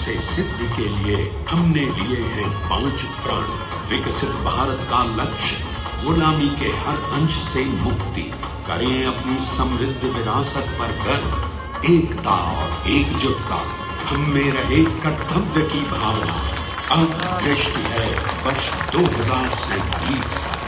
से सिद्धि के लिए हमने लिए हैं 5 प्रण। विकसित भारत का लक्ष्य, गुलामी के हर अंश से मुक्ति। करें अपनी समृद्ध विरासत पर गर्व। एकता और एकजुटता, हम में रहे कर्तव्य की भावना। अब दृष्टि है वर्ष 2047 का।